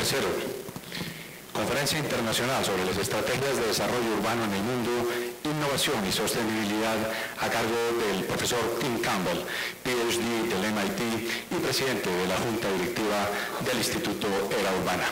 Tercero, Conferencia Internacional sobre las Estrategias de Desarrollo Urbano en el Mundo, Innovación y Sostenibilidad, a cargo del profesor Tim Campbell, PhD del MIT y presidente de la Junta Directiva del Instituto Era Urbana.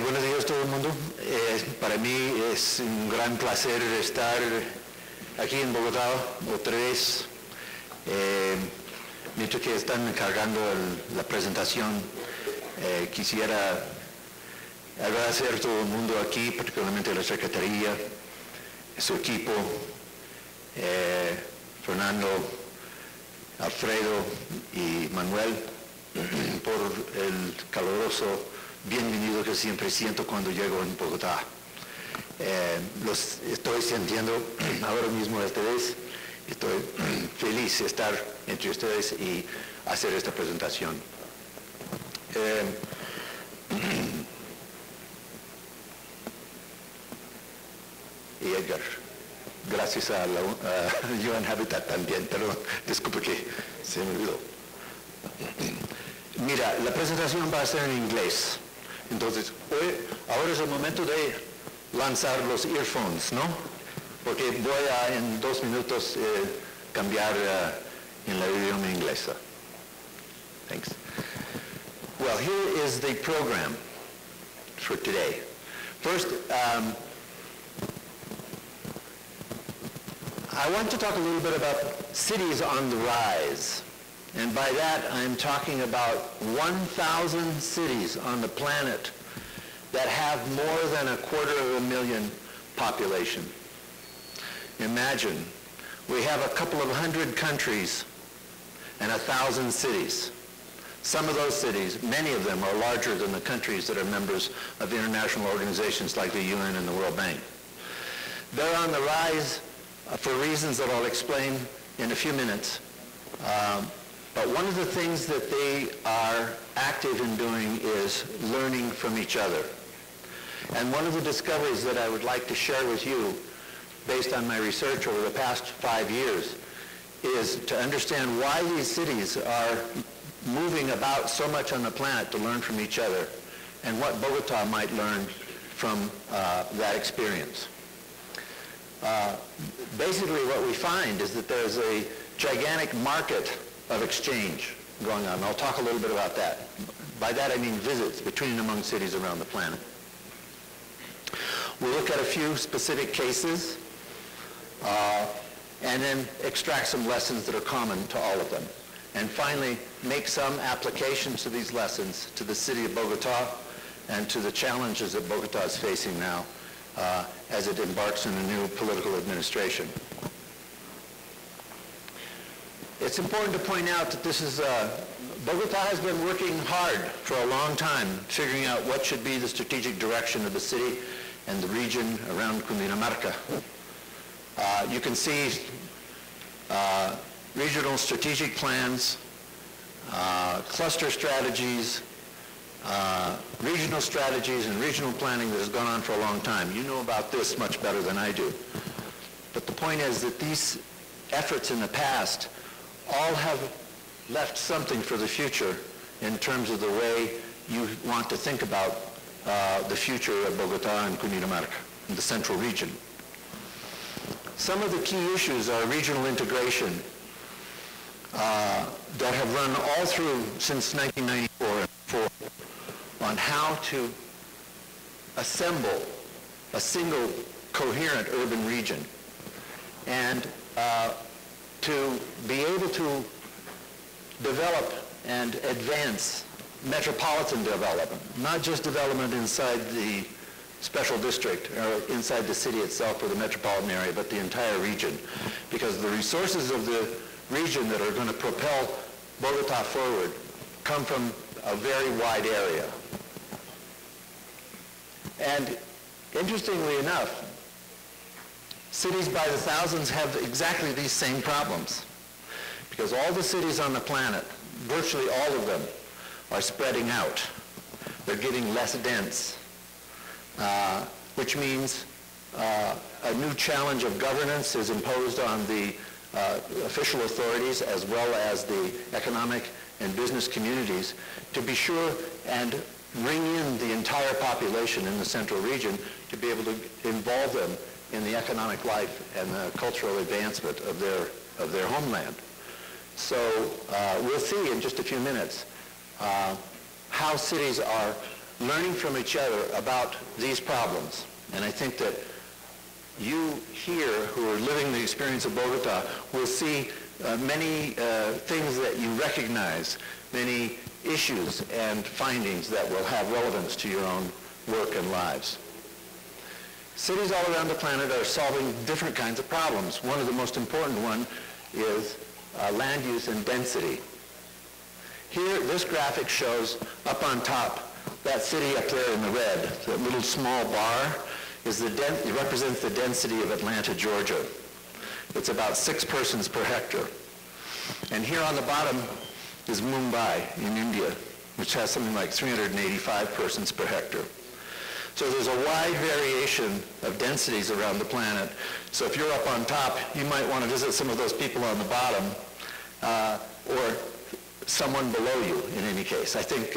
Buenos días todo el mundo. Para mí es un gran placer estar aquí en Bogotá otra vez. Mientras que están cargando la presentación, quisiera agradecer a todo el mundo aquí, particularmente a la Secretaría, su equipo, Fernando, Alfredo y Manuel, por el caluroso bienvenido que siempre siento cuando llego en Bogotá. Los estoy sintiendo ahora mismo esta vez. Estoy feliz de estar entre ustedes y hacer esta presentación. Y Edgar, gracias a UN Habitat también, pero disculpe que se me olvidó. Mira, la presentación va a ser en inglés. Entonces, ahora es el momento de lanzar los earphones, ¿no? Porque voy a en 2 minutos cambiar en la idioma inglesa. Thanks. Well, here is the program for today. First, I want to talk a little bit about cities on the rise. And by that, I'm talking about 1,000 cities on the planet that have more than 250,000 population. Imagine, we have a couple of 100 countries and 1,000 cities. Some of those cities, many of them are larger than the countries that are members of international organizations like the UN and the World Bank. They're on the rise for reasons that I'll explain in a few minutes. But one of the things that they are active in doing is learning from each other. And one of the discoveries that I would like to share with you, based on my research over the past 5 years, is to understand why these cities are moving about so much on the planet to learn from each other, and what Bogotá might learn from that experience. Basically what we find is that there's a gigantic market of exchange going on. I'll talk a little bit about that. By that I mean visits between and among cities around the planet. We'll look at a few specific cases and then extract some lessons that are common to all of them. And finally, make some applications to these lessons to the city of Bogotá and to the challenges that Bogotá is facing now as it embarks on a new political administration. It's important to point out that this is, Bogotá has been working hard for a long time, figuring out what should be the strategic direction of the city and the region around Cundinamarca. You can see regional strategic plans, cluster strategies, regional strategies and regional planning that has gone on for a long time. You know about this much better than I do. But the point is that these efforts in the past all have left something for the future in terms of the way you want to think about the future of Bogotá and Cundinamarca, in the central region. Some of the key issues are regional integration that have run all through since 1994 on how to assemble a single coherent urban region and to be able to develop and advance metropolitan development, not just development inside the special district or inside the city itself or the metropolitan area, but the entire region. Because the resources of the region that are going to propel Bogotá forward come from a very wide area. And interestingly enough, cities by the thousands have exactly these same problems, because all the cities on the planet, virtually all of them, are spreading out. They're getting less dense, which means a new challenge of governance is imposed on the official authorities as well as the economic and business communities to be sure and bring in the entire population in the central region to be able to involve them in the economic life and the cultural advancement of their homeland. So we'll see in just a few minutes how cities are learning from each other about these problems. And I think that you here who are living the experience of Bogota will see many things that you recognize, many issues and findings that will have relevance to your own work and lives. Cities all around the planet are solving different kinds of problems. One of the most important one is land use and density. Here, this graphic shows up on top that city up there in the red, that little small bar, is it represents the density of Atlanta, Georgia. It's about 6 persons per hectare. And here on the bottom is Mumbai in India, which has something like 385 persons per hectare. So there's a wide variation of densities around the planet. So if you're up on top, you might want to visit some of those people on the bottom, or someone below you in any case. I think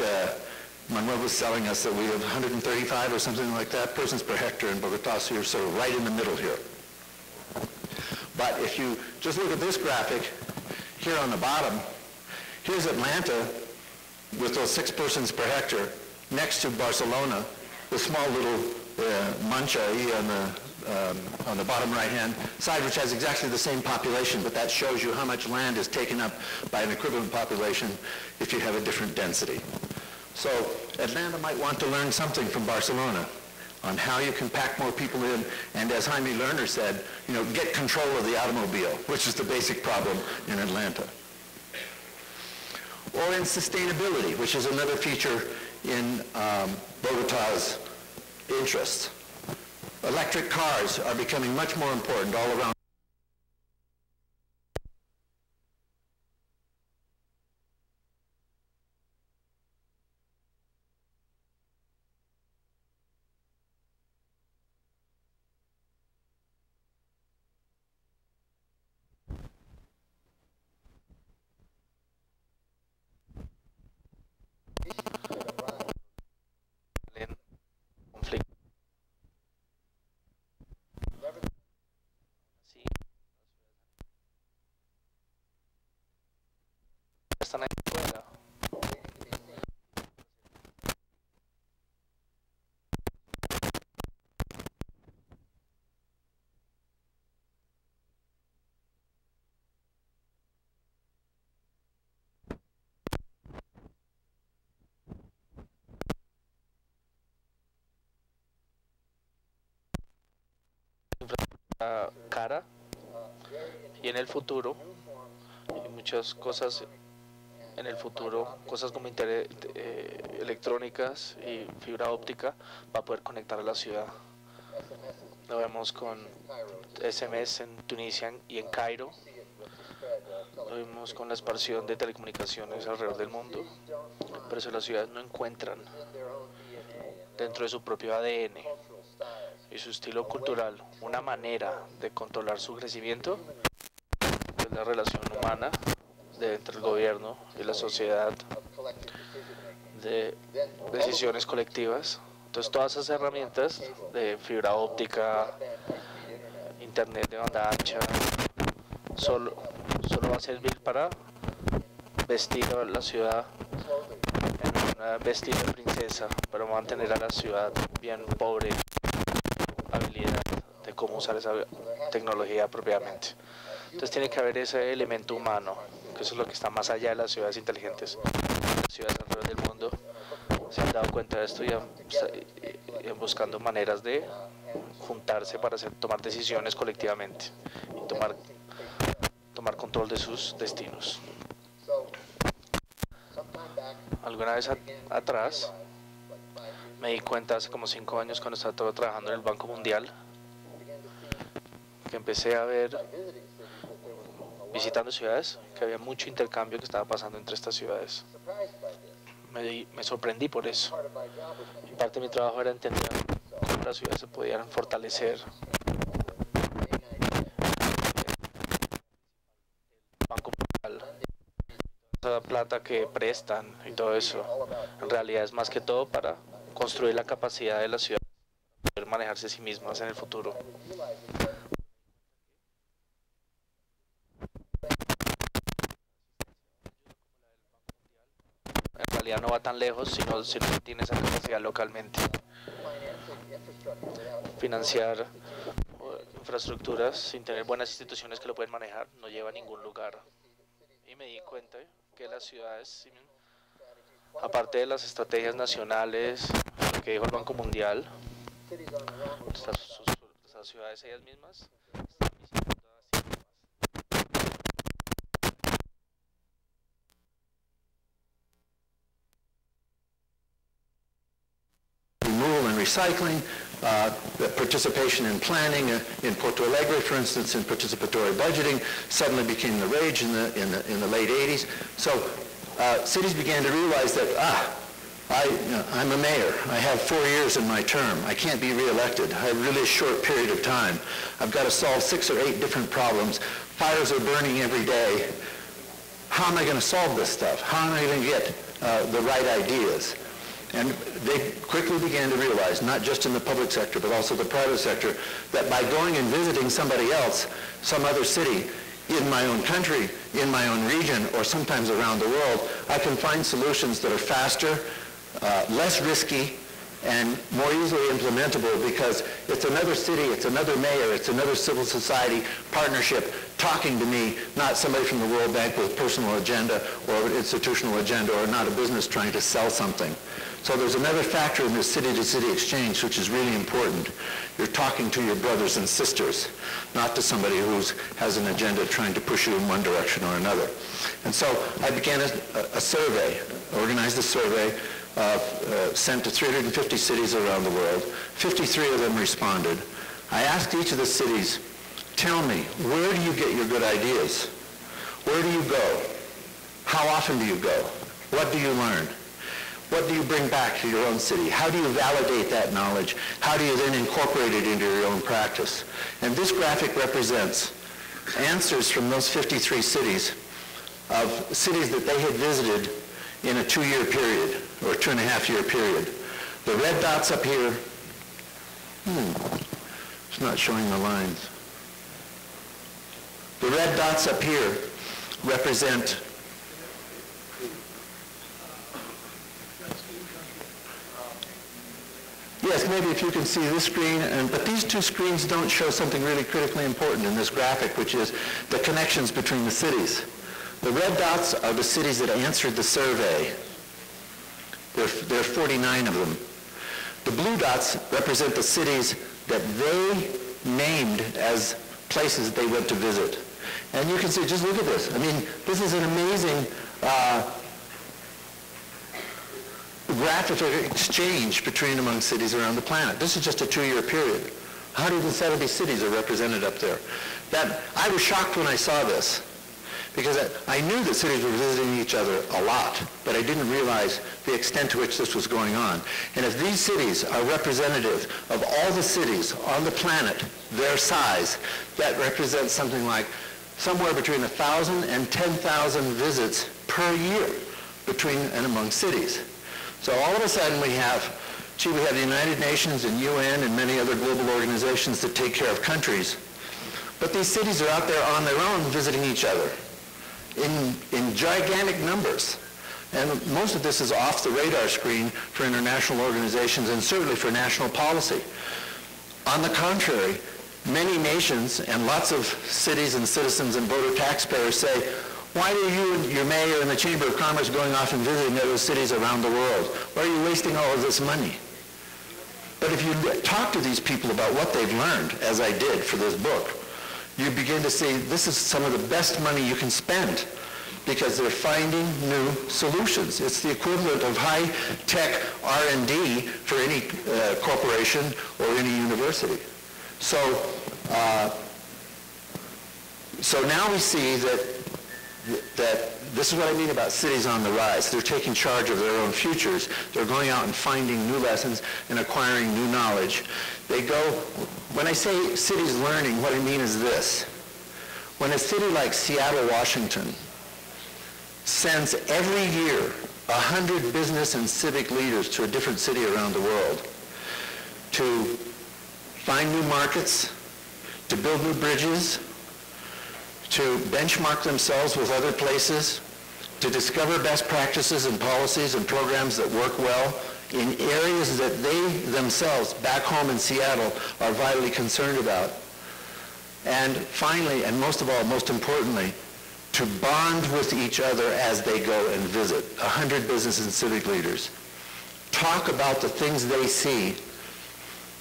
Manuel was telling us that we have 135 or something like that persons per hectare in Bogotá, so you're sort of right in the middle here. But if you just look at this graphic, here on the bottom, here's Atlanta with those 6 persons per hectare next to Barcelona, the small little mancha on the bottom right-hand side, which has exactly the same population, but that shows you how much land is taken up by an equivalent population if you have a different density. So Atlanta might want to learn something from Barcelona on how you can pack more people in, and as Jaime Lerner said, get control of the automobile, which is the basic problem in Atlanta. Or in sustainability, which is another feature in Bogotá's interests. Electric cars are becoming much more important all around. Están ahí afuera. Infraestructura cara, y en el futuro hay muchas cosas. En el futuro, cosas como electrónicas y fibra óptica va a poder conectar a la ciudad. Lo vemos con SMS en Tunisia y en Cairo. Lo vemos con la expansión de telecomunicaciones alrededor del mundo. Por eso las ciudades no encuentran dentro de su propio ADN y su estilo cultural una manera de controlar su crecimiento. Es la relación humana entre el gobierno y la sociedad, de decisiones colectivas. Entonces todas esas herramientas de fibra óptica, internet de banda ancha, solo va a servir para vestir a la ciudad en un vestido de princesa, para mantener a la ciudad bien pobre, habilidad de cómo usar esa tecnología apropiadamente. Entonces tiene que haber ese elemento humano, que eso es lo que está más allá de las ciudades inteligentes. Las ciudades alrededor del mundo se han dado cuenta de esto y han buscando maneras de juntarse para tomar decisiones colectivamente y tomar control de sus destinos. Alguna vez atrás me di cuenta hace como 5 años cuando estaba trabajando en el Banco Mundial que empecé a ver, visitando ciudades, que había mucho intercambio que estaba pasando entre estas ciudades. Me sorprendí por eso. Y parte de mi trabajo era entender cómo las ciudades se podían fortalecer. El Banco Mundial, esa plata que prestan y todo eso, en realidad es más que todo para construir la capacidad de la ciudad para poder manejarse a sí mismas en el futuro. En realidad no va tan lejos si no tiene esa capacidad localmente. Financiar infraestructuras sin tener buenas instituciones que lo pueden manejar no lleva a ningún lugar. Y me di cuenta que las ciudades, aparte de las estrategias nacionales que dijo el Banco Mundial, las ciudades ellas mismas están visitando a sí mismas. Recycling, participation in planning. In Porto Alegre, for instance, in participatory budgeting, suddenly became the rage in the late 80s. So cities began to realize that, I'm a mayor. I have 4 years in my term. I can't be reelected. I have really a short period of time. I've got to solve 6 or 8 different problems. Fires are burning every day. How am I going to solve this stuff? How am I going to get the right ideas? And they quickly began to realize, not just in the public sector, but also the private sector, that by going and visiting somebody else, some other city, in my own country, in my own region, or sometimes around the world, I can find solutions that are faster, less risky, and more easily implementable because it's another city, it's another mayor, it's another civil society partnership talking to me, not somebody from the World Bank with a personal agenda or an institutional agenda, or not a business trying to sell something. So there's another factor in this city-to-city exchange which is really important. You're talking to your brothers and sisters, not to somebody who has an agenda trying to push you in one direction or another. And so I began a survey, organized a survey, sent to 350 cities around the world. 53 of them responded. I asked each of the cities, tell me, where do you get your good ideas? Where do you go? How often do you go? What do you learn? What do you bring back to your own city? How do you validate that knowledge? How do you then incorporate it into your own practice? And this graphic represents answers from those 53 cities of cities that they had visited in a 2-year period, or 2.5-year period. The red dots up here, it's not showing the lines. The red dots up here represent yes, maybe if you can see this screen, but these two screens don't show something really critically important in this graphic, which is the connections between the cities. The red dots are the cities that answered the survey. There are 49 of them. The blue dots represent the cities that they named as places they went to visit. And you can see, just look at this. I mean, this is an amazing graphic exchange between among cities around the planet. This is just a 2-year period. 170 cities are represented up there. I was shocked when I saw this, because I knew that cities were visiting each other a lot, but I didn't realize the extent to which this was going on. And if these cities are representative of all the cities on the planet, their size, that represents something like somewhere between 1,000 and 10,000 visits per year between and among cities. So all of a sudden we have the United Nations and UN and many other global organizations that take care of countries. But these cities are out there on their own visiting each other in gigantic numbers. And most of this is off the radar screen for international organizations and certainly for national policy. On the contrary, many nations and lots of cities and citizens and voter taxpayers say, why are you and your mayor and the Chamber of Commerce going off and visiting other cities around the world? Why are you wasting all of this money? But if you talk to these people about what they've learned, as I did for this book, you begin to see this is some of the best money you can spend. because they're finding new solutions. It's the equivalent of high-tech R&D for any corporation or any university. So now we see that this is what I mean about cities on the rise. They're taking charge of their own futures. They're going out and finding new lessons and acquiring new knowledge. They go, when I say cities learning, what I mean is this. When a city like Seattle, Washington, sends every year 100 business and civic leaders to a different city around the world to find new markets, to build new bridges, to benchmark themselves with other places, to discover best practices and policies and programs that work well in areas that they themselves, back home in Seattle, are vitally concerned about. And finally, and most of all, most importantly, to bond with each other as they go and visit. 100 business and civic leaders. Talk about the things they see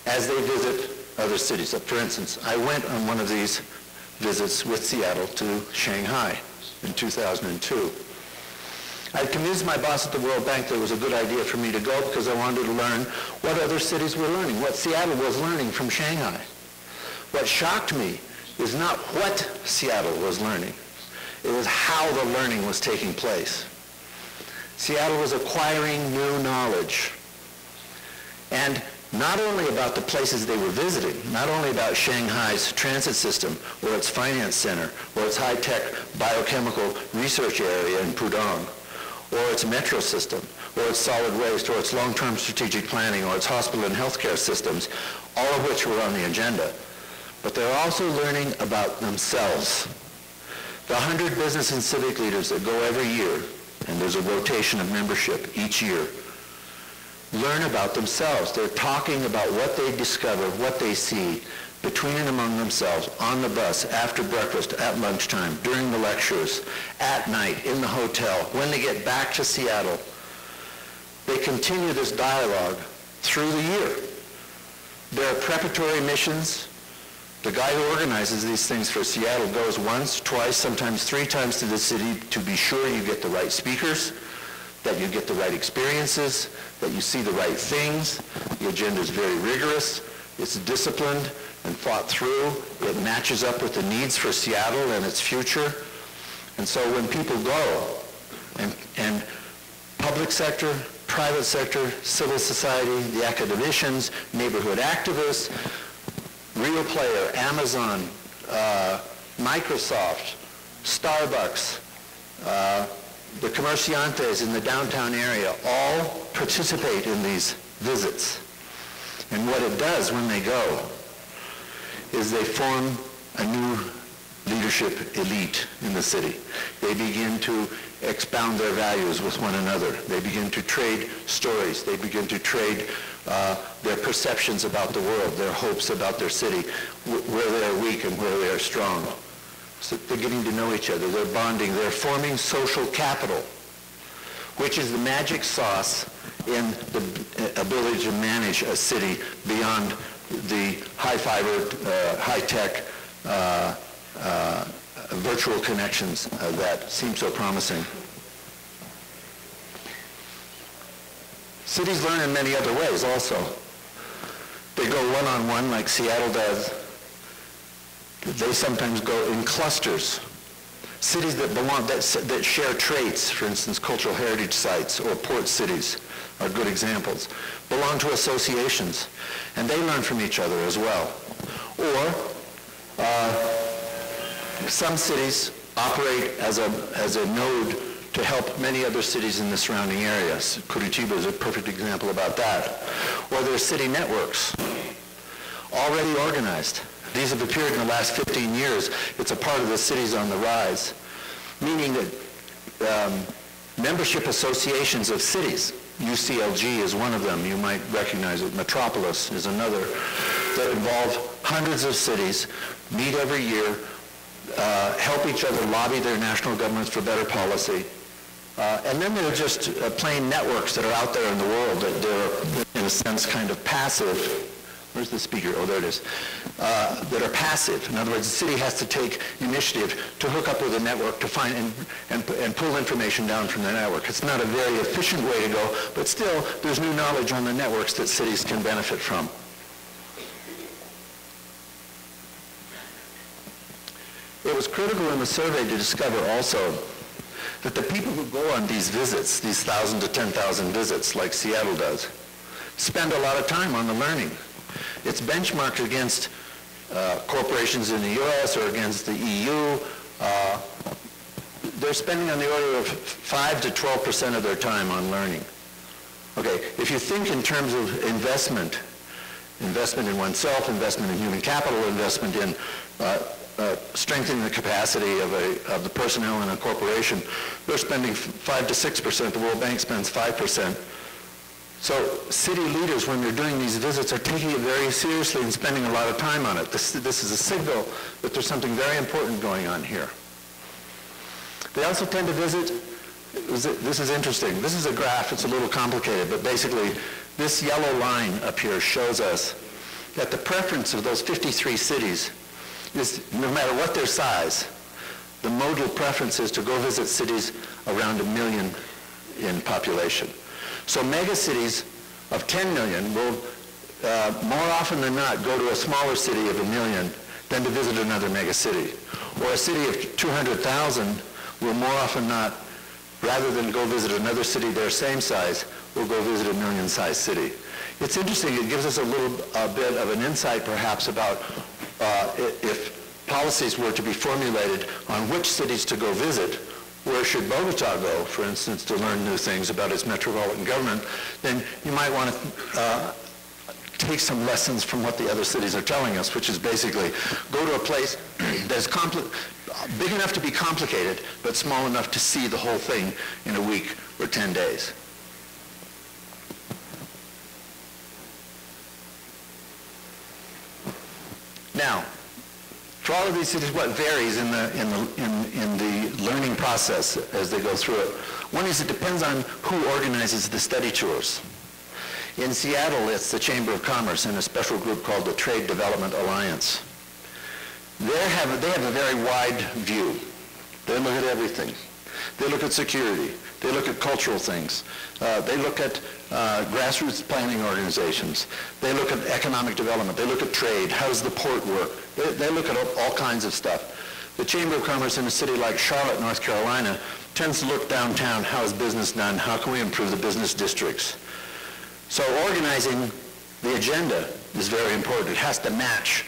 as they visit other cities. So for instance, I went on one of these visits with Seattle to Shanghai in 2002. I convinced my boss at the World Bank that it was a good idea for me to go because I wanted to learn what other cities were learning, what Seattle was learning from Shanghai. What shocked me is not what Seattle was learning. It was how the learning was taking place. Seattle was acquiring new knowledge. And not only about the places they were visiting, not only about Shanghai's transit system, or its finance center, or its high-tech biochemical research area in Pudong, or its metro system, or its solid waste, or its long-term strategic planning, or its hospital and healthcare systems, all of which were on the agenda. But they're also learning about themselves. The 100 business and civic leaders that go every year, and there's a rotation of membership each year, learn about themselves. They're talking about what they discover, what they see, between and among themselves, on the bus, after breakfast, at lunchtime, during the lectures, at night, in the hotel, when they get back to Seattle. They continue this dialogue through the year. There are preparatory missions. The guy who organizes these things for Seattle goes once, twice, sometimes 3 times to the city to be sure you get the right speakers, that you get the right experiences, that you see the right things. The agenda is very rigorous. It's disciplined and thought through. It matches up with the needs for Seattle and its future. And so when people go, and public sector, private sector, civil society, the academicians, neighborhood activists, Real Player, Amazon, Microsoft, Starbucks, the comerciantes in the downtown area all participate in these visits. And what it does when they go is they form a new leadership elite in the city. They begin to expound their values with one another. They begin to trade stories. They begin to trade their perceptions about the world, their hopes about their city, where they are weak and where they are strong. So they're getting to know each other. They're bonding. They're forming social capital, which is the magic sauce in the ability to manage a city beyond the high-fiber, high-tech, virtual connections that seem so promising. Cities learn in many other ways also. They go one-on-one like Seattle does. They sometimes go in clusters. Cities that belong, that share traits, for instance, cultural heritage sites or port cities are good examples, belong to associations, and they learn from each other as well. Or some cities operate as a node to help many other cities in the surrounding areas. Curitiba is a perfect example about that. Or there are city networks already organized. These have appeared in the last 15 years. It's a part of the Cities on the Rise, meaning that membership associations of cities, UCLG is one of them, you might recognize it, Metropolis is another, that involve hundreds of cities, meet every year, help each other lobby their national governments for better policy. And then there are just plain networks that are out there in the world that they're, in a sense, kind of passive where's the speaker? Oh, there it is. That are passive. In other words, the city has to take initiative to hook up with a network to find and pull information down from the network. It's not a very efficient way to go, but still, there's new knowledge on the networks that cities can benefit from. It was critical in the survey to discover also that the people who go on these visits, these 1,000 to 10,000 visits like Seattle does, spend a lot of time on the learning. It's benchmarked against corporations in the US or against the EU. They're spending on the order of 5 to 12% of their time on learning. Okay, if you think in terms of investment in oneself, investment in human capital, investment in strengthening the capacity of the personnel in a corporation, they're spending 5 to 6%. The World Bank spends 5%. So city leaders, when they're doing these visits, are taking it very seriously and spending a lot of time on it. This is a signal that there's something very important going on here. They also tend to visit, this is interesting. This is a graph, it's a little complicated, but basically this yellow line up here shows us that the preference of those 53 cities is, no matter what their size, the modal preference is to go visit cities around 1 million in population. So megacities of 10 million will more often than not go to a smaller city of 1 million than to visit another megacity. Or a city of 200,000 will more often not, rather than go visit another city their same size, will go visit a million-sized city. It's interesting, it gives us a bit of an insight perhaps about if policies were to be formulated on which cities to go visit, where should Bogotá go, for instance, to learn new things about its metropolitan government, then you might want to take some lessons from what the other cities are telling us, which is basically go to a place that's big enough to be complicated, but small enough to see the whole thing in a week or 10 days. Now, for all of these cities, what varies in the learning process as they go through it? One is it depends on who organizes the study tours. In Seattle, it's the Chamber of Commerce and a special group called the Trade Development Alliance. They have a very wide view. They look at everything. They look at security. They look at cultural things. They look at grassroots planning organizations. They look at economic development. They look at trade. How does the port work? They look at all kinds of stuff. The Chamber of Commerce in a city like Charlotte, North Carolina, tends to look downtown. How is business done? How can we improve the business districts? So organizing the agenda is very important. It has to match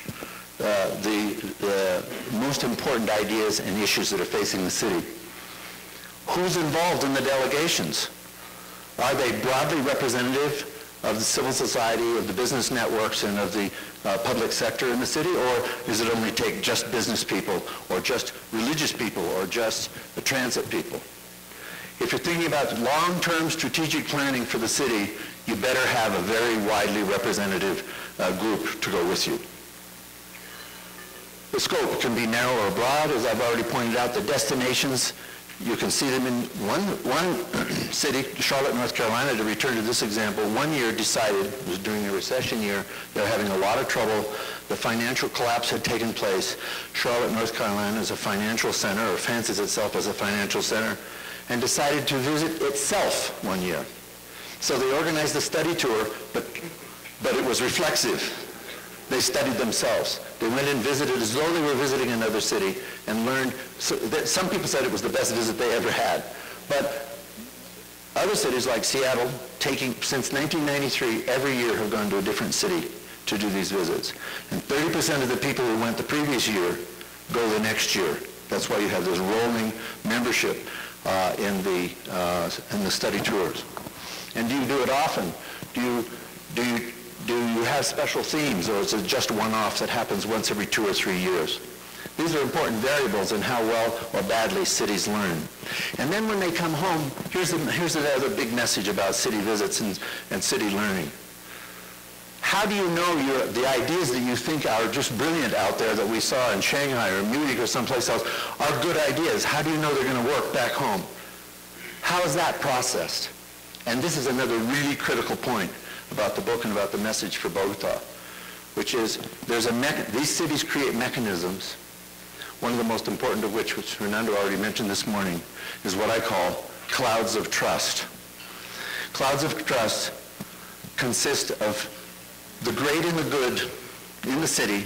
the most important ideas and issues that are facing the city. Who's involved in the delegations? Are they broadly representative of the civil society, of the business networks, and of the public sector in the city, or does it only take just business people, or just religious people, or just the transit people? If you're thinking about long-term strategic planning for the city, you better have a very widely representative group to go with you. The scope can be narrow or broad, as I've already pointed out. The destinations, you can see them in one city, Charlotte, North Carolina, to return to this example. 1 year decided, it was during the recession year, they're having a lot of trouble. The financial collapse had taken place. Charlotte, North Carolina is a financial center, or fancies itself as a financial center, and decided to visit itself 1 year. So they organized a study tour, but it was reflexive. They studied themselves. They went and visited as though they were visiting another city and learned. So some people said it was the best visit they ever had. But other cities like Seattle, since 1993, every year have gone to a different city to do these visits. And 30% of the people who went the previous year go the next year. That's why you have this rolling membership in the study tours. And do you do it often? Do you have special themes, or is it just one-off that happens once every 2 or 3 years? These are important variables in how well or badly cities learn. And then when they come home, here's another big message about city visits and city learning. How do you know the ideas that you think are just brilliant out there that we saw in Shanghai or Munich or someplace else are good ideas? How do you know they're going to work back home? How is that processed? And this is another really critical point about the book and about the message for Bogotá. which is these cities create mechanisms, one of the most important of which Fernando already mentioned this morning, is what I call clouds of trust. Clouds of trust consist of the great and the good in the city,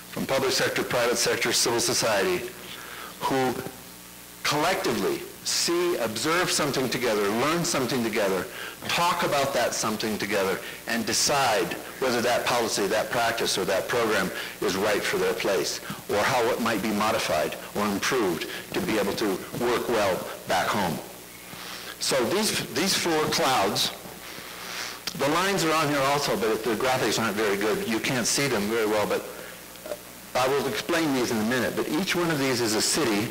from public sector, private sector, civil society, who collectively see, observe something together, learn something together, talk about that something together, and decide whether that policy, that practice, or that program is right for their place, or how it might be modified or improved to be able to work well back home. So these four clouds, the lines are on here also, but the graphics aren't very good. You can't see them very well, but I will explain these in a minute. But each one of these is a city,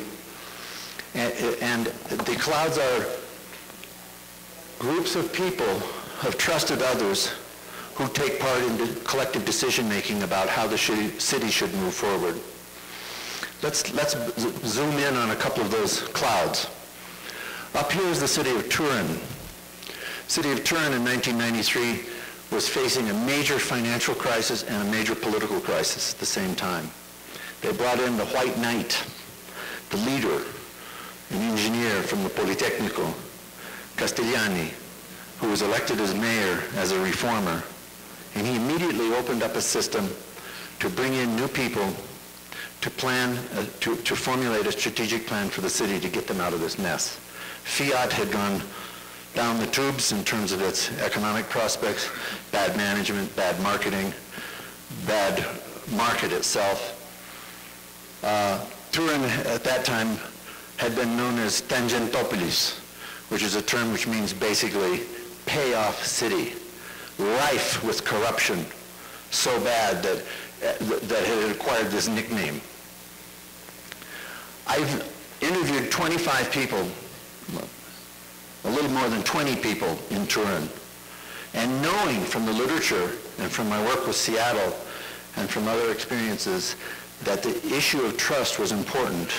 and the clouds are groups of people, of trusted others, who take part in the collective decision-making about how the city should move forward. Let's zoom in on a couple of those clouds. Up here is the city of Turin. City of Turin in 1993 was facing a major financial crisis and a major political crisis at the same time. They brought in the White Knight, the leader, an engineer from the Politecnico, Castigliani, who was elected as mayor as a reformer. And he immediately opened up a system to bring in new people to plan, to formulate a strategic plan for the city to get them out of this mess. Fiat had gone down the tubes in terms of its economic prospects, bad management, bad marketing, bad market itself. Turin at that time had been known as Tangentopolis, which is a term which means basically payoff city, rife with corruption, so bad that it had acquired this nickname. I've interviewed 25 people, a little more than 20 people in Turin, and knowing from the literature and from my work with Seattle and from other experiences that the issue of trust was important,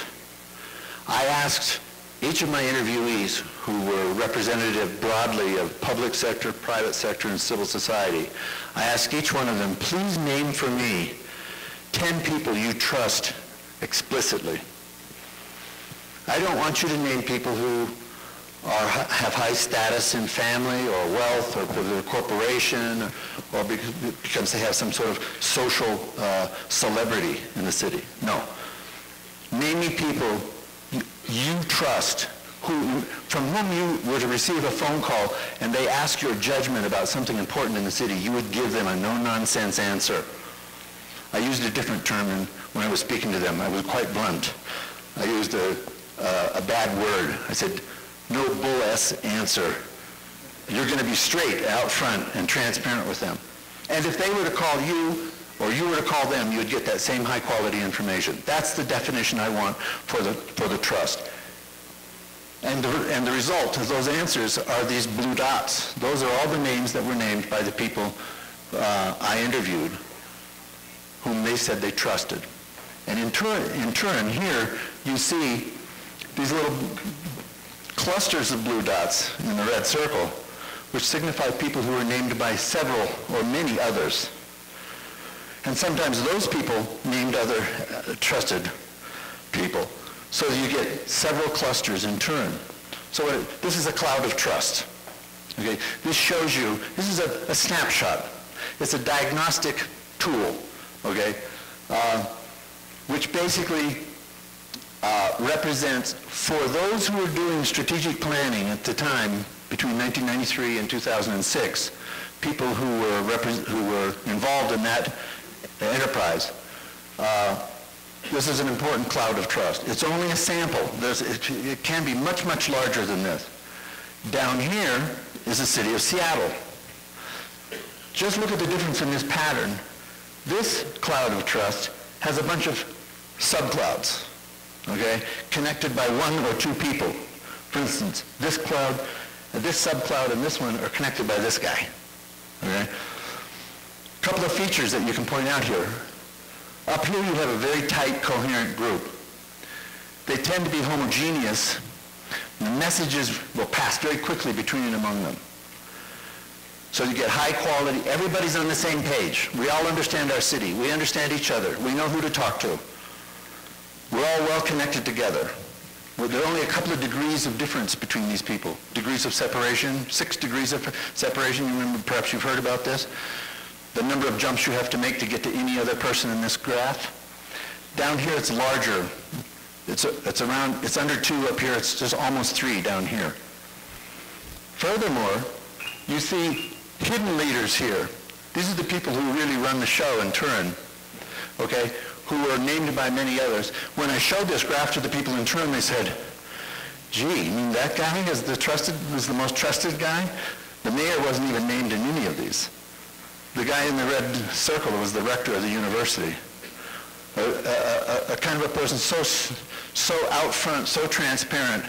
I asked each of my interviewees, who were representative broadly of public sector, private sector, and civil society, I asked each one of them, please name for me 10 people you trust explicitly. I don't want you to name people who have high status in family or wealth or their corporation or because they have some sort of social celebrity in the city. No. Name me people you trust, from whom you were to receive a phone call and they ask your judgment about something important in the city, you would give them a no-nonsense answer. I used a different term when I was speaking to them. I was quite blunt. I used a bad word. I said, no bull-ass answer. You're going to be straight out front and transparent with them. And if they were to call you, or you were to call them, you would get that same high-quality information. That's the definition I want for the trust. And the result of those answers are these blue dots. Those are all the names that were named by the people I interviewed, whom they said they trusted. And in Turin, here, you see these little clusters of blue dots in the red circle, which signify people who are named by several or many others. And sometimes those people named other trusted people. So you get several clusters in Turin. So this is a cloud of trust. Okay? This shows you, this is a snapshot. It's a diagnostic tool, okay, which basically represents, for those who were doing strategic planning at the time, between 1993 and 2006, people who were involved in that enterprise, this is an important cloud of trust. It's only a sample. It can be much, much larger than this. Down here is the city of Seattle. Just look at the difference in this pattern. This cloud of trust has a bunch of subclouds, okay, connected by one or two people. For instance, this cloud, this subcloud, and this one are connected by this guy, okay? A couple of features that you can point out here. Up here you have a very tight, coherent group. They tend to be homogeneous. The messages will pass very quickly between and among them. So you get high quality, everybody's on the same page. We all understand our city. We understand each other. We know who to talk to. We're all well connected together. Well, there are only a couple of degrees of difference between these people. Degrees of separation, 6 degrees of separation. You remember, perhaps you've heard about this. The number of jumps you have to make to get to any other person in this graph. Down here it's larger. It's under 2 up here. It's just almost 3 down here. Furthermore, you see hidden leaders here. These are the people who really run the show in Turin, okay, who are named by many others. When I showed this graph to the people in Turin, they said, gee, you mean that guy was the most trusted guy? The mayor wasn't even named in any of these. The guy in the red circle was the rector of the university. A kind of a person so out front, so transparent,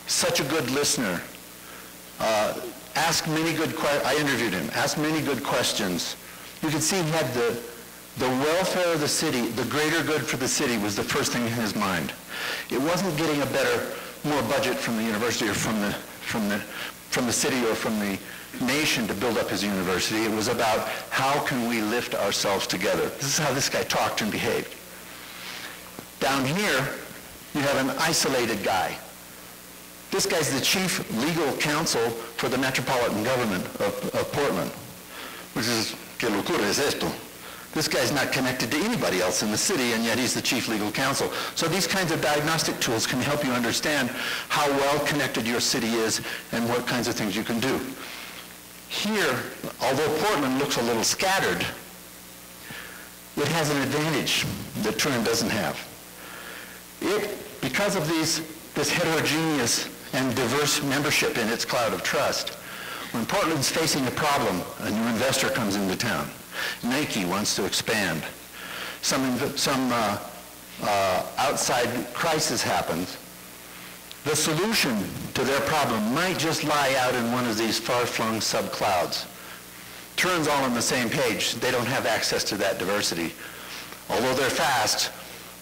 such a good listener. Asked many good questions. I interviewed him. Asked many good questions. You could see he had the welfare of the city, the greater good for the city was the first thing in his mind. It wasn't getting more budget from the university or from the city or from the nation to build up his university. It was about how can we lift ourselves together. This is how this guy talked and behaved. Down here, you have an isolated guy. This guy's the chief legal counsel for the metropolitan government of Portland, which is, ¿qué locura es esto? This guy's not connected to anybody else in the city, and yet he's the chief legal counsel. So these kinds of diagnostic tools can help you understand how well connected your city is and what kinds of things you can do. Here, although Portland looks a little scattered, it has an advantage that Turin doesn't have. Because of this heterogeneous and diverse membership in its cloud of trust, when Portland's facing a problem, a new investor comes into town. Nike wants to expand. Some outside crisis happens. The solution to their problem might just lie out in one of these far-flung subclouds. Turin's all on the same page. They don't have access to that diversity. Although they're fast,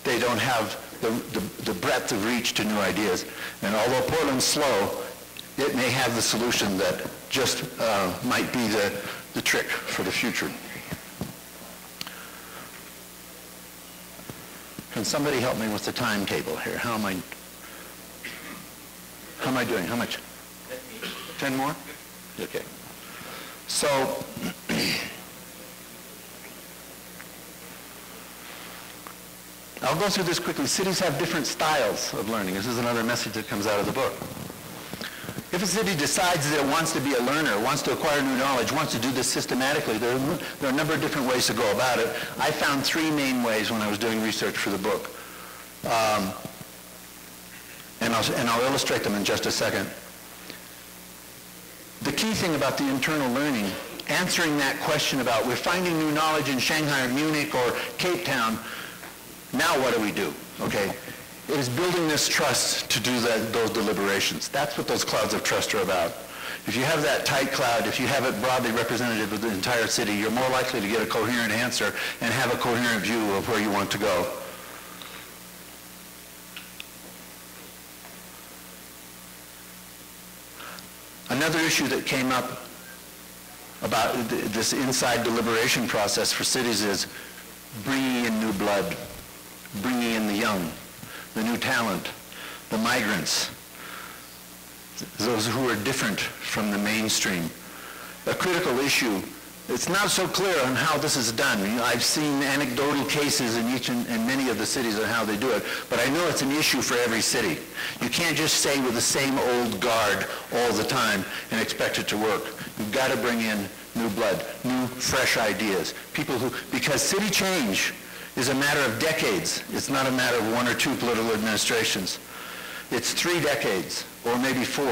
they don't have the breadth of reach to new ideas. And although Portland's slow, it may have the solution that just might be the trick for the future. Can somebody help me with the timetable here? How am I doing? How much? 10 more? Okay. So, I'll go through this quickly. Cities have different styles of learning. This is another message that comes out of the book. If a city decides that it wants to be a learner, wants to acquire new knowledge, wants to do this systematically, there are a number of different ways to go about it. I found 3 main ways when I was doing research for the book. And I'll illustrate them in just a second. The key thing about the internal learning, answering that question about we're finding new knowledge in Shanghai or Munich or Cape Town, now what do we do? Okay. It is building this trust to do those deliberations. That's what those clouds of trust are about. If you have that tight cloud, if you have it broadly representative of the entire city, you're more likely to get a coherent answer and have a coherent view of where you want to go. Another issue that came up about this inside deliberation process for cities is bringing in new blood, bringing in the young, the new talent, the migrants, those who are different from the mainstream. A critical issue. It's not so clear on how this is done. You know, I've seen anecdotal cases in each and many of the cities on how they do it, but I know it's an issue for every city. You can't just stay with the same old guard all the time and expect it to work. You've got to bring in new blood, new, fresh ideas. People who, because city change is a matter of decades. It's not a matter of 1 or 2 political administrations. It's 3 decades, or maybe 4.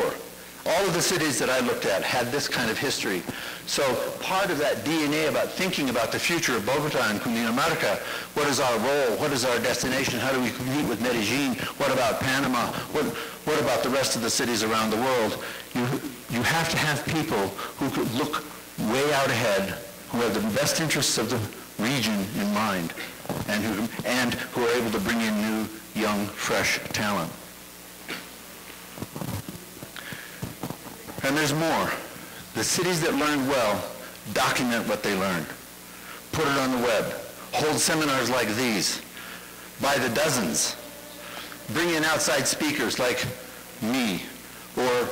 All of the cities that I looked at had this kind of history. So part of that DNA about thinking about the future of Bogotá and Cundinamarca, what is our role? What is our destination? How do we compete with Medellin? What about Panama? What about the rest of the cities around the world? You have to have people who could look way out ahead, who have the best interests of the region in mind, and who are able to bring in new, young, fresh talent. And there's more. The cities that learned well document what they learned. Put it on the web. Hold seminars like these by the dozens. Bring in outside speakers like me or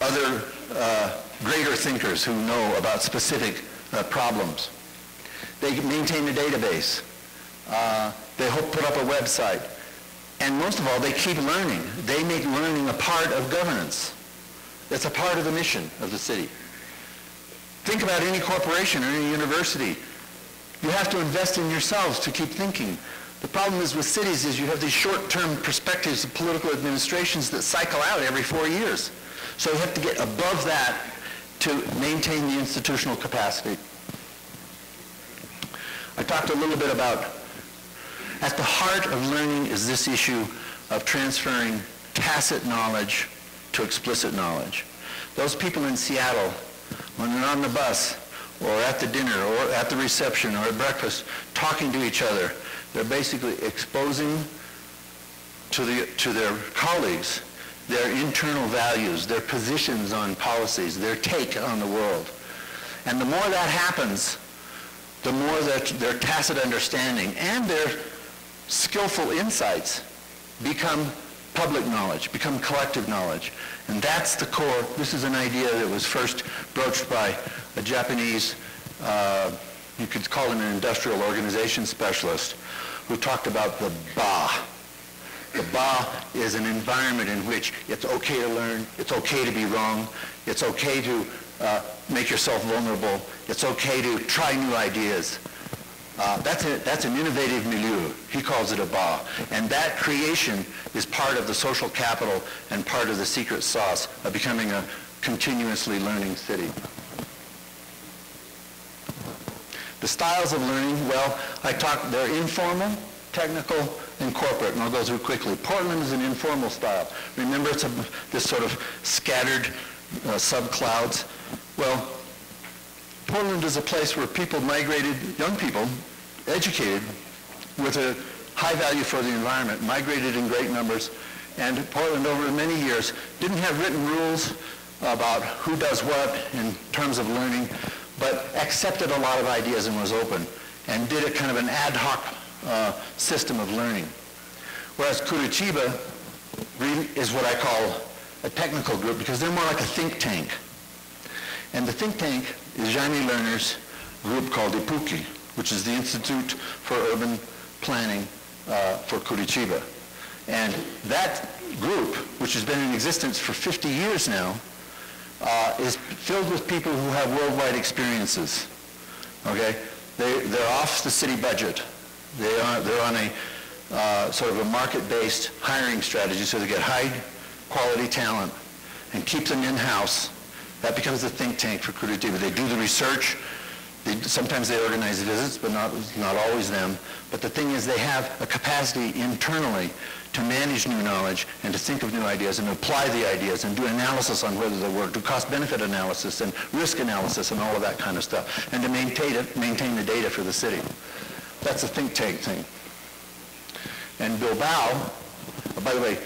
other greater thinkers who know about specific problems. They maintain a database. They put up a website. And most of all, they keep learning. They make learning a part of governance. It's a part of the mission of the city. Think about any corporation or any university. You have to invest in yourselves to keep thinking. The problem is with cities is you have these short-term perspectives of political administrations that cycle out every 4 years. So you have to get above that to maintain the institutional capacity. I talked a little bit about, at the heart of learning is this issue of transferring tacit knowledge to explicit knowledge. Those people in Seattle, when they're on the bus, or at the dinner, or at the reception, or at breakfast, talking to each other, they're basically exposing to their colleagues their internal values, their positions on policies, their take on the world. And the more that happens, the more that their tacit understanding and their skillful insights become public knowledge, become collective knowledge. And that's the core. This is an idea that was first broached by a Japanese, you could call him an industrial organization specialist, who talked about the ba. The ba is an environment in which it's okay to learn, it's okay to be wrong, it's okay to make yourself vulnerable, it's okay to try new ideas. That's an innovative milieu. He calls it a ba. And that creation is part of the social capital and part of the secret sauce of becoming a continuously learning city. The styles of learning, well, they're informal, technical, and corporate, and I'll go through quickly. Portland is an informal style. Remember, it's this sort of scattered subclouds. Well, Portland is a place where people migrated, young people, educated, with a high value for the environment, migrated in great numbers, and Portland over many years didn't have written rules about who does what in terms of learning, but accepted a lot of ideas and was open, and did a kind of an ad hoc system of learning. Whereas Curitiba is what I call a technical group, because they're more like a think tank. And the think tank is Jaime Lerner's group called IPUCI, which is the Institute for Urban Planning for Curitiba. And that group, which has been in existence for 50 years now, is filled with people who have worldwide experiences. Okay? They're off the city budget. They're on a sort of a market-based hiring strategy, so they get high-quality talent and keep them in-house. That becomes the think tank for Curitiba. They do the research. Sometimes they organize visits, but not always them. But the thing is, they have a capacity internally to manage new knowledge and to think of new ideas and apply the ideas and do analysis on whether they work, do cost-benefit analysis and risk analysis and all of that kind of stuff, and to maintain the data for the city. That's a think tank thing. And Bilbao, by the way,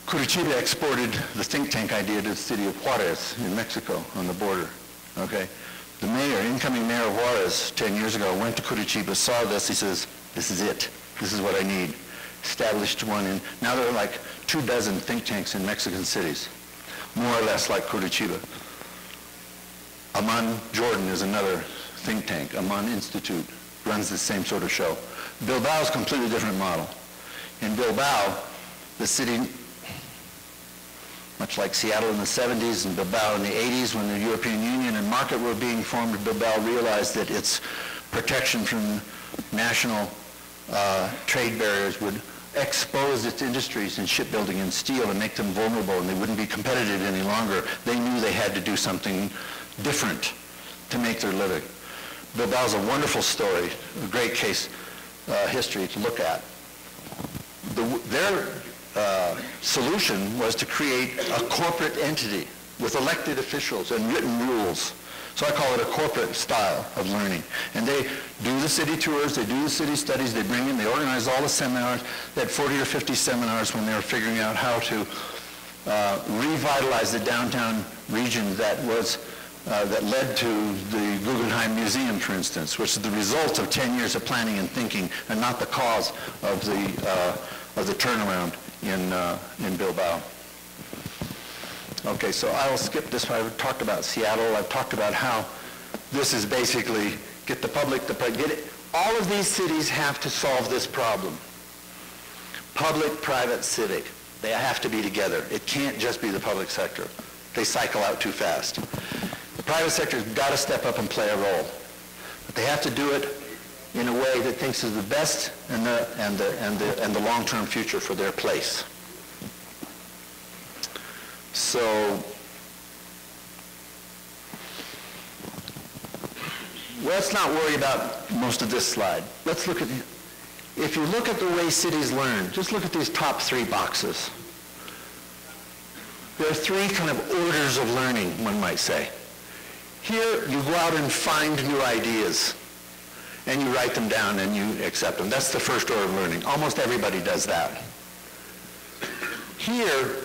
Curitiba exported the think tank idea to the city of Juarez in Mexico on the border. Okay? The incoming mayor of Juarez 10 years ago went to Curitiba, saw this, he says, this is it. This is what I need. Established one, and now there are like 24 think tanks in Mexican cities, more or less like Curitiba. Amman, Jordan is another think tank. Amman Institute runs the same sort of show. Bilbao is a completely different model. In Bilbao, the city, much like Seattle in the 70s and Bilbao in the 80s, when the European Union and market were being formed, Bilbao realized that its protection from national trade barriers would expose its industries in shipbuilding and steel and make them vulnerable, and they wouldn't be competitive any longer. They knew they had to do something different to make their living. Bilbao's a wonderful story, a great case history to look at. Their solution was to create a corporate entity with elected officials and written rules. So I call it a corporate style of learning. And they do the city tours, they do the city studies, they bring in, they organize all the seminars. They had 40 or 50 seminars when they were figuring out how to revitalize the downtown region that was that led to the Guggenheim Museum, for instance, which is the result of 10 years of planning and thinking, and not the cause of the turnaround in Bilbao. Okay, so I'll skip this. I've talked about Seattle. I've talked about how this is basically get the public to get it. All of these cities have to solve this problem. Public, private, civic. They have to be together. It can't just be the public sector. They cycle out too fast. The private sector's got to step up and play a role. But they have to do it in a way that thinks of the best and the long-term future for their place. So let's not worry about most of this slide. Let's look at, if you look at the way cities learn, just look at these top 3 boxes. There are 3 kind of orders of learning, one might say. Here, you go out and find new ideas, and you write them down and you accept them. That's the first order of learning. Almost everybody does that. Here,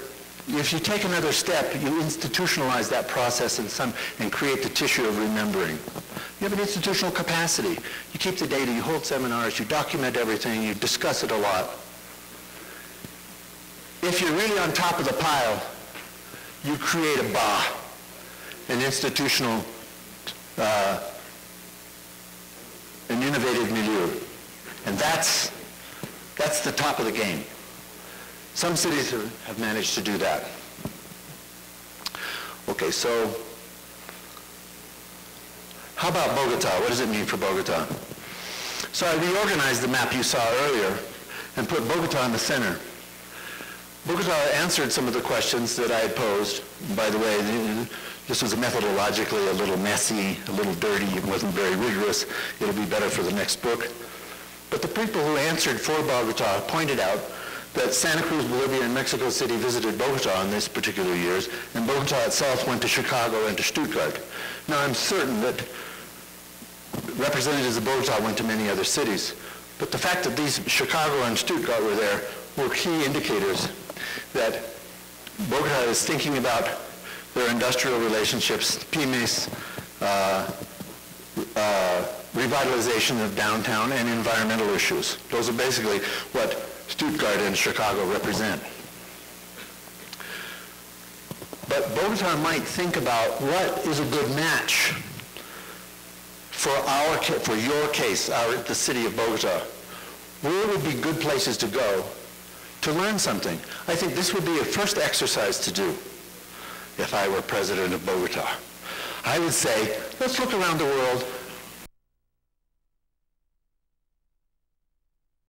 if you take another step, you institutionalize that process and create the tissue of remembering. You have an institutional capacity. You keep the data, you hold seminars, you document everything, you discuss it a lot. If you're really on top of the pile, you create a BA, an institutional, an innovative milieu. And that's the top of the game. Some cities have managed to do that. Okay, so how about Bogotá? What does it mean for Bogotá? So I reorganized the map you saw earlier and put Bogotá in the center. Bogotá answered some of the questions that I had posed. By the way, this was methodologically a little messy, a little dirty. It wasn't very rigorous. It'll be better for the next book. But the people who answered for Bogotá pointed out that Santa Cruz, Bolivia, and Mexico City visited Bogotá in these particular years, and Bogotá itself went to Chicago and to Stuttgart. Now, I'm certain that representatives of Bogotá went to many other cities, but the fact that these Chicago and Stuttgart were there were key indicators that Bogotá is thinking about their industrial relationships, pymes, revitalization of downtown, and environmental issues. Those are basically what Stuttgart and Chicago represent. But Bogotá might think about what is a good match for your case, the city of Bogotá. Where would be good places to go to learn something? I think this would be a first exercise to do if I were president of Bogotá. I would say, let's look around the world.